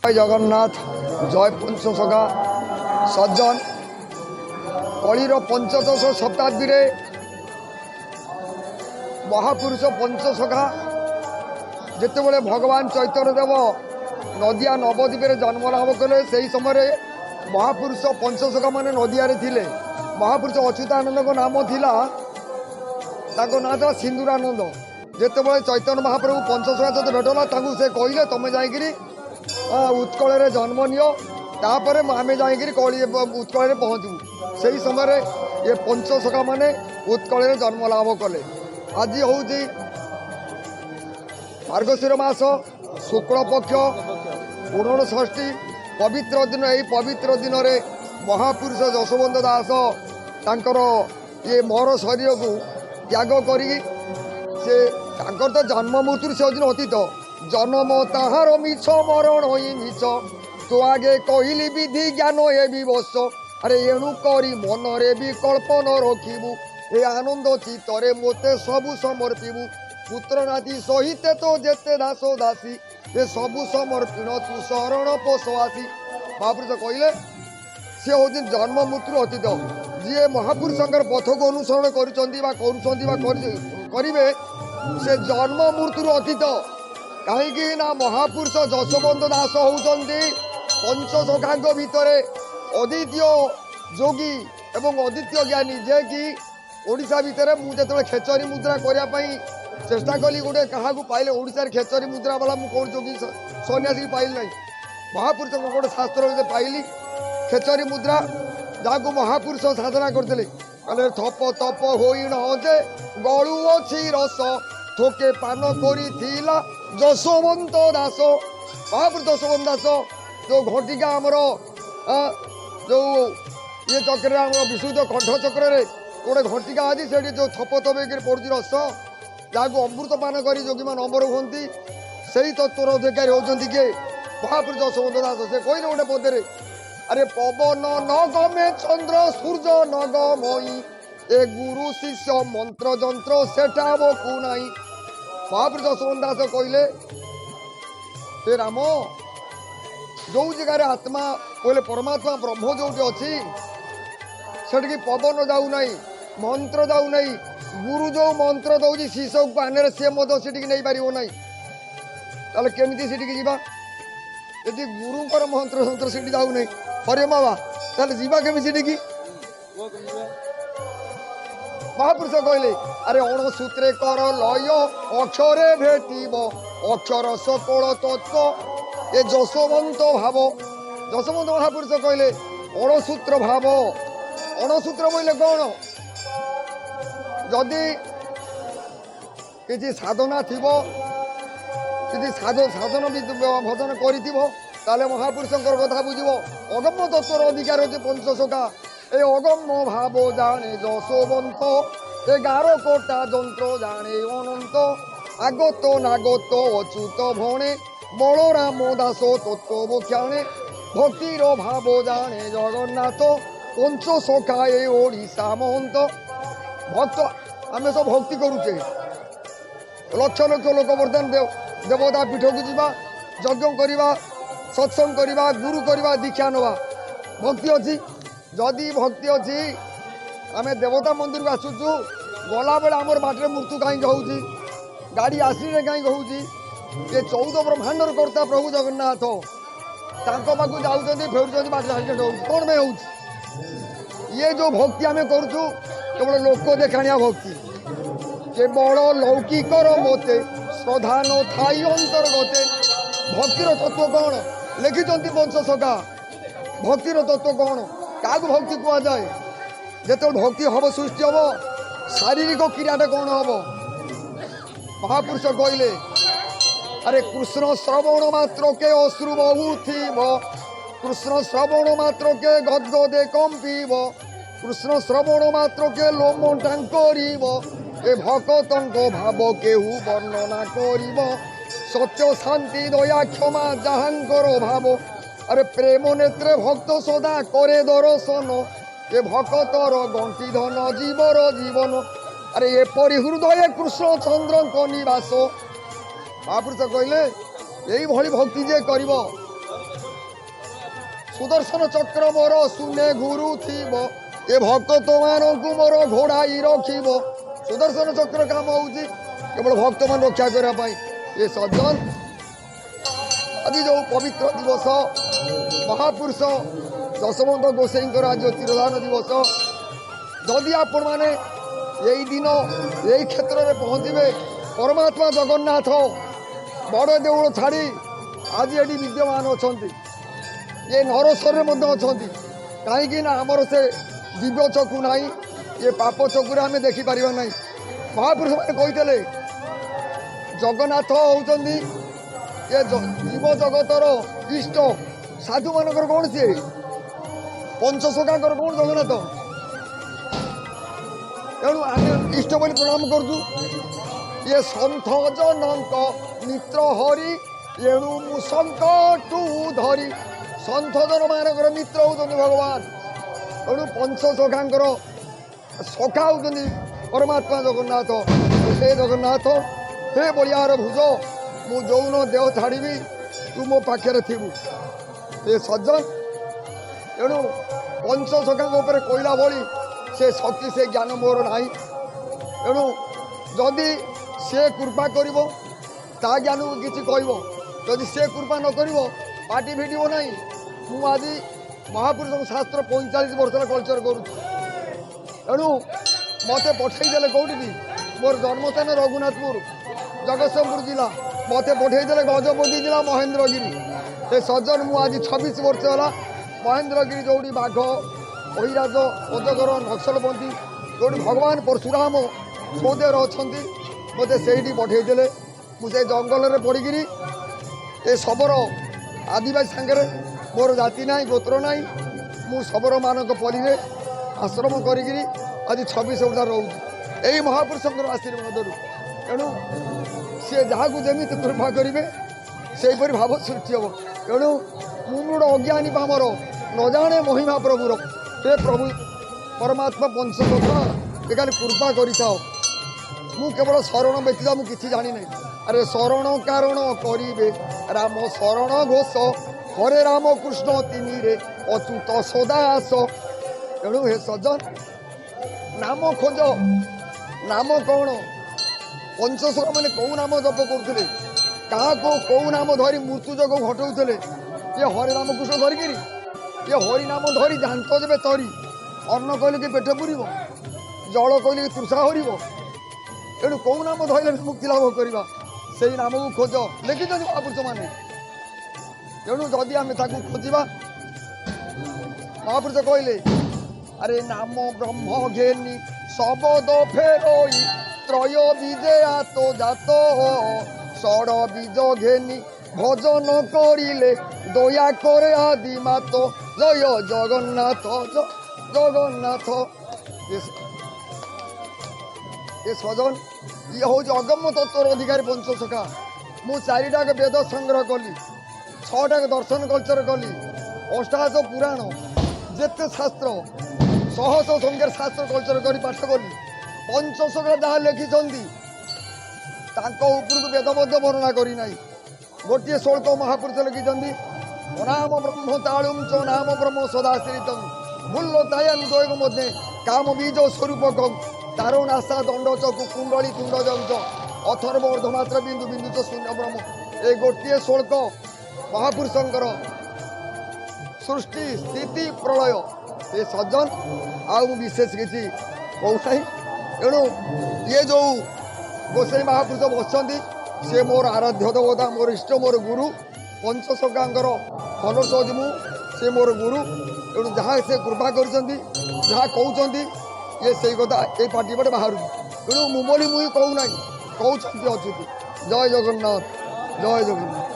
জয় জগন্নাথ জয় পঞ্চসখা সজ্জন কলির পঞ্চদশ শতাব্দীরে মহাপুরুষ পঞ্চসখা যেতবে ভগবান চৈতন্যদেব নদিয়া নবদ্বীপের জন্মলাভ কলে সেই সময় মহাপুরুষ পঞ্চসখা মানে নদিয়ারে ଥିଲେ। মহাপুরুষ অচ্যুতানন্দଙ୍କ নাম ଥିଲା ତାଙ୍କ ନାଁ ଥିଲା ସିନ୍ଦୁରାନନ୍ଦ। ଯେତେବେଳେ ଚୈତନ୍ୟ ମହାପ୍ରଭୁ ପଞ୍ଚସଖା ସହିତ ଭେଟ ହେଲା ତାଙ୍କୁ ସେ କହିଲେ ତମେ ଯାଇକିରି ଉତ୍କଳରେ ଜନ୍ମ ନିଅ, ତାପରେ ଆମେ ଯାଇକିରି ଉତ୍କଳରେ ପହଞ୍ଚିବୁ। ସେହି ସମୟରେ ଏ ପଞ୍ଚସଖା ମାନେ ଉତ୍କଳରେ ଜନ୍ମ ଲାଭ କଲେ। ଆଜି ହେଉଛି ମାର୍ଗଶିର ମାସ ଶୁକ୍ଳପକ୍ଷ 59 ପବିତ୍ର ଦିନ। ଏହି ପବିତ୍ର ଦିନରେ ମହାପୁରୁଷ ଯଶୋବନ୍ତ ଦାସ ତାଙ୍କର ଇଏ ମୋର ଶରୀରକୁ ତ୍ୟାଗ କରିକି ସେ ତାଙ୍କର ତ ଜନ୍ମ ମୃତ୍ୟୁରୁ ସେ ଦିନ ଅତୀତ। ଜନ୍ମ ତାହାର ମିଛ ମରଣ ହିଁ ମିଛ, ତୁ ଆଗେ କହିଲି ବିଧି ଜ୍ଞାନ ଏ ବିବଶ। ଆରେ ଏଣୁ କରି ମନରେ ବିକଳ୍ପ ନ ରଖିବୁ, ଏ ଆନନ୍ଦ ଚିତ୍ତରେ ମୋତେ ସବୁ ସମର୍ପିବୁ। ପୁତ୍ର ନାତି ସହିତେ ତ ଯେତେ ଦାସ ଦାସୀ, ଏ ସବୁ ସମର୍ପଣ ତୁ ଶରଣ ପୋଷ ଆସି। ମହାପୁରୁଷ କହିଲେ ସେ ହେଉଛି ଜନ୍ମ ମୃତ୍ୟୁରୁ ଅତୀତ। ଯିଏ ମହାପୁରୁଷଙ୍କର ପଥକୁ ଅନୁସରଣ କରୁଛନ୍ତି ବା କରିବେ ସେ ଜନ୍ମ ମୃତ୍ୟୁରୁ ଅତୀତ। କାହିଁକି ନା ମହାପୁରୁଷ ଯଶୋବନ୍ତ ଦାସ ହେଉଛନ୍ତି ପଞ୍ଚସଖାଙ୍କ ଭିତରେ ଅଦ୍ୱିତୀୟ ଯୋଗୀ ଏବଂ ଅଦ୍ୱିତୀୟ ଜ୍ଞାନୀ। ଯିଏକି ଓଡ଼ିଶା ଭିତରେ ମୁଁ ଯେତେବେଳେ ଖେଚରୀ ମୁଦ୍ରା କରିବା ପାଇଁ ଚେଷ୍ଟା କଲି ଗୋଟେ କାହାକୁ ପାଇଲେ ଓଡ଼ିଶାରେ ଖେଚରୀ ମୁଦ୍ରା ବାଲା ମୁଁ କୌଣସି ଯୋଗୀ ସନ୍ନ୍ୟାସୀ ପାଇଲି ନାହିଁ। ମହାପୁରୁଷଙ୍କ ଗୋଟେ ଶାସ୍ତ୍ର ପାଇଲି ଖେଚରୀ ମୁଦ୍ରା, ଯାହାକୁ ମହାପୁରୁଷ ସାଧନା କରିଥିଲେ। କହିଲେ ଥପ ତପ ହୋଇଣ ଯେ ଗଳୁଅଛି ରସ, ଥୋକେ ପାନ କରିଥିଲା ଯଶୋବନ୍ତ ଦାସ। ମହାପୁରୁଷ ଯଶୋବନ୍ତ ଦାସ ଯେଉଁ ଘଟିକା ଆମର ଯେଉଁ ଇଏ ଚକ୍ରରେ ଆମର ବିଶୁଦ୍ଧ କଣ୍ଠ ଚକ୍ରରେ ଗୋଟେ ଘଟିକା ଅଛି, ସେଠି ଯେଉଁ ଥପ ତପ ହେଇକରି ପଡ଼ୁଛି ରସ, ଯାହାକୁ ଅମୃତ ପାନ କରି ଯୋଗୀମାନେ ଅମର ହୁଅନ୍ତି, ସେଇ ତତ୍ତ୍ୱର ଅଧିକାରୀ ହେଉଛନ୍ତି କିଏ? ମହାପୁରୁଷ ଯଶୋବନ୍ତ ଦାସ। ସେ କହିଲେ ଗୋଟେ ପଦରେ, ଆରେ ପବନ ନଗମେ ଚନ୍ଦ୍ର ସୂର୍ଯ୍ୟ ନଗମଇ, ଏ ଗୁରୁ ଶିଷ୍ୟ ମନ୍ତ୍ର ଯନ୍ତ୍ର ସେଟା ବକୁ ନାହିଁ। ମହାପୁରୁଷ ଯଶୋବନ୍ତ ଦାସ କହିଲେ ହେ ରାମ, ଯେଉଁ ଜାଗାରେ ଆତ୍ମା କହିଲେ ପରମାତ୍ମା ବ୍ରହ୍ମ ଯେଉଁଠି ଅଛି ସେଠିକି ପବନ ଯାଉନାହିଁ, ମନ୍ତ୍ର ଯାଉନାହିଁ। ଗୁରୁ ଯେଉଁ ମନ୍ତ୍ର ଦେଉଛି ଶିଷ୍ୟକୁ କାନରେ ସିଏ ମଧ୍ୟ ସେଠିକି ନେଇପାରିବ ନାହିଁ। ତାହେଲେ କେମିତି ସେଠିକି ଯିବା? ଯଦି ଗୁରୁଙ୍କର ମନ୍ତ୍ର ଯନ୍ତ୍ର ସେଠି ଯାଉନାହିଁ ହରେ ବାବା, ତାହେଲେ ଯିବା କେମିତି ସେଠିକି? ମହାପୁରୁଷ କହିଲେ ଆରେ ଅଣସୂତ୍ରେ କର ଲୟ, ଅକ୍ଷରେ ଭେଟିବ ଅକ୍ଷର ସକଳ ତତ୍ତ୍ୱ, ଏ ଯଶୋବନ୍ତ ଭାବ। ଯଶୋବନ୍ତ ମହାପୁରୁଷ କହିଲେ ଅଣସୂତ୍ର ଭାବ। ଅଣସୂତ୍ର କହିଲେ କ'ଣ? ଯଦି କିଛି ସାଧନା ଥିବ, କିଛି ସାଧନ ଭଜନ କରିଥିବ, ତାହେଲେ ମହାପୁରୁଷଙ୍କର କଥା ବୁଝିବ। ଅଗମ୍ୟ ତତ୍ତ୍ୱର ଅଧିକାର ହେଉଛି ପଞ୍ଚସଖା। ଏ ଅଗମ୍ୟ ଭାବ ଜାଣେ ଯଶୋବନ୍ତ, ଏ ଗାର କୋଟା ଯନ୍ତ୍ର ଜାଣେ ଅନନ୍ତ। আগত নাগত অচ্যুত ভণে, বলরাম দাস তত্ত্ব বখ্যাণে। ভক্তির ভাব জানে জগন্নাথ, পঞ্চসখা এ ওড়িশা মহন্ত। ভক্ত ଆମେ ସବୁ ଭକ୍ତି କରୁଛେ, ଲକ୍ଷ ଲକ୍ଷ ଲୋକ ବର୍ତ୍ତମାନ ଦେବତା ପୀଠକୁ ଯିବା, ଯଜ୍ଞ କରିବା, ସତ୍ସଙ୍ଗ କରିବା, ଗୁରୁ କରିବା, ଦୀକ୍ଷା ନେବା। ଭକ୍ତି ଅଛି। ଯଦି ଭକ୍ତି ଅଛି, ଆମେ ଦେବତା ମନ୍ଦିରକୁ ଆସୁଛୁ, ଗଲାବେଳେ ଆମର ବାଟରେ ମୃତ୍ୟୁ କାହିଁକି ହେଉଛି? ଗାଡ଼ି ଆସିଲେ କାହିଁକି ହେଉଛି? ଏ 14 ବ୍ରହ୍ମାଣ୍ଡର କର୍ତ୍ତା ପ୍ରଭୁ ଜଗନ୍ନାଥ ତାଙ୍କ ପାଖକୁ ଯାଉଛନ୍ତି, ଫେରୁଛନ୍ତି, ବାଟରେ ଆକ୍ସିଡେଣ୍ଟ ହେଉଛି। କ'ଣ ପାଇଁ ହେଉଛି? ଇଏ ଯେଉଁ ଭକ୍ତି ଆମେ କରୁଛୁ କେବଳ ଲୋକ ଦେଖାଣିଆ ଭକ୍ତି। କେବଳ ଲୌକିକର ମତେ ଶ୍ରଦ୍ଧା ନ ଥାଇ ଅନ୍ତର୍ଗତେ। ଭକ୍ତିର ତତ୍ତ୍ୱ କ'ଣ ଲେଖିଛନ୍ତି ପଞ୍ଚସଖା? ଭକ୍ତିର ତତ୍ତ୍ୱ କ'ଣ? କାହାକୁ ଭକ୍ତି କୁହାଯାଏ? ଯେତେବେଳେ ଭକ୍ତି ହେବ, ସୃଷ୍ଟି ହେବ, ଶାରୀରିକ କ୍ରିୟାଟା କ'ଣ ହେବ? ମହାପୁରୁଷ କହିଲେ ଆରେ କୃଷ୍ଣ ଶ୍ରବଣ ମାତ୍ରକେ ଅଶ୍ରୁ ବହୁଥିବ, କୃଷ୍ଣ ଶ୍ରବଣ ମାତ୍ରକେ ଗଦ୍ଗଦେ କମ୍ପିବ, କୃଷ୍ଣ ଶ୍ରବଣ ମାତ୍ରକେ ଲୋମ ଟାଙ୍କରିବ। ଏ ଭକତଙ୍କ ଭାବ କେହୁ ବର୍ଣ୍ଣନା କରିବ, ସତ୍ୟ ଶାନ୍ତି ଦୟା କ୍ଷମା ଯାହାଙ୍କର ଭାବ। ଆରେ ପ୍ରେମ ନେତ୍ରେ ଭକ୍ତ ସଦା করে ଦର୍ଶନ, ଏ ଭକତର ଗଣ୍ଠି ଧନ ଜୀବର ଜୀବନ। ଆରେ ଏପରି ହୃଦୟ କୃଷ୍ଣଚନ୍ଦ୍ରଙ୍କ ନିବାସ। ମହାପୁରୁଷ କହିଲେ এইଭଳି ଭକ୍ତି ଯିଏ କରିବ सुदर्शन चक्र मोर सुने गुरु थीब ए भक्त मानू मोर घोड़ाई रखिब सुदर्शन चक्र काम होउची केवल भक्त मान रक्षा करने ये सज्जन आज जो पवित्र दिवस महापुरुष यशवंत गोसाई आज तिरोधान दिवस जदि आपण मैंने यही दिन यही क्षेत्र में पहुँचे परमात्मा जगन्नाथ बड़ देउल छाड़ी आज ये विद्यमान अच्छा ये नरसर अच्छा कहीं आमर से दिव्य चकु ना ये पाप चकुरे आम देखिपार ना महापुरुष मैंने कही जगन्नाथ होती ये जीव जगतर इष्ट साधु मानकर कौन सी पंचसखा कौन जगन्नाथ तेणु आम इष्ट बोली प्रणाम करूँ ये सन्थ जनक मित्र हरि एणु मुसंकटू धरी सन्थ जन मानकर मित्र होती भगवान तेणु पंचसखांकर सखा होती परमात्मा जगन्नाथ हे जगन्नाथ हे बलियार भुज मु जौन देह छाड़ी तू मो पाखे थीबू ये सज्जन तेणु पंचसखा कहला भली से शक्ति से ज्ञान मोर ना तेणु जदि से कृपा कर ज्ञान को किसी कह जदि से कृपा न कर पार्टी भिड़ ना मु आज महापुरुष शास्त्र 45 वर्ष कल्चर करूँ मत पठेदेले कौटी मोर जन्मस्थान रघुनाथपुर जगतसिंहपुर जिला मत पठेदेले गजपति जिला महेंद्रगिरी ये सज्जन मु आज 26 वर्ष है महेंद्रगिरी जोड़ी बाघ अहिराज पदकर नक्सलपंथी जो भगवान परशुराम सौदेर अच्छा मत से पठेदेले मुझे जंगल में पड़िकी ये शबर आदिवासी सांगे मोर जाति ना गोत्र ना मु शबर मानक परी आश्रम करी आज 26 वर्ष रोचे यही महापुरुष आशीर्वाद तेणु सी जहाँ को जमी कृपा करेंगे से भाव सृष्टि हम तेणु मुमूढ़ अज्ञानी पामर न जाने महिमा प्रभुर हे प्रभु परमात्मा पंचसखा ये खाली कृपा करताओ मु केवल शरण व्यतीत मुझे जानी ना अरे शरण कारण करेंगे राम शरण घोष हरे राम कृष्ण तीन रे अच्युत सदास तेणु हे सज्जन नाम खोज नाम कौन पंचसखा मैंने कौ नाम जप करुले क्या कौ नाम धरी मृत्यु जग घटाऊले ये हरे राम कृष्ण धरिकी ये हरि नाम धरी दांत देवे तरी अन्न कहले कि पेट पूर जल कहले कि तृषा हर तेणु कौ नाम धरले मुक्ति लाभ करवा से नाम को खोज लिखिं महापुरुष मैंने तेणु जदि आम खोजा महापुरुष कहले अरे नाम ब्रह्म घेनी शबद फेरोई त्रय बीजे आतो जात षड़ बीज घेनी भजन करिले दया करे आदि मात जय जगन्नाथ जगन्नाथ ये सजन ये हूँ अगम्य तत्वर अधिकारी पंचसखा मु 4टाक वेद संग्रह कली 6टाक दर्शन कल्चर कली 8 पुराण जेते शास्त्र सहस संख्यार शास्त्र कल्चर कर पाठ कली पंचसखा जहाँ लिखिं उपरको वेदबद्ध वर्णना करना गोटे श्लोक महापुरुष लिखिं नाम ब्रह्म तालुम च नाम ब्रह्म सदाश्रित भूल्लतायान द्वय मध्य काम बीज स्वरूप तारो नाशा दंड चकु कुंडली तुंड जंच अथर्व अर्धमात्र बिंदु बिंदु च शून्य ब्रह्म ये गोटे श्लोक महापुरुषंकर सृष्टि स्थिति प्रलय ये सज्जन आउ विशेष किसी कहूना तेणु ये जो गोसाई महापुरुष बसती से मोर आराध्य देवता मोर इष्ट मोर गुरु पंचसखांकर फलस मु से मोर गुरु तेणु जहाँ से कृपा कर जहाँ कहते ये से कथा ये पार्टी पटे बाहर तेणु मु बोली मुई कहूना कहते अच्छी जय जगन्नाथ जय जगन्नाथ।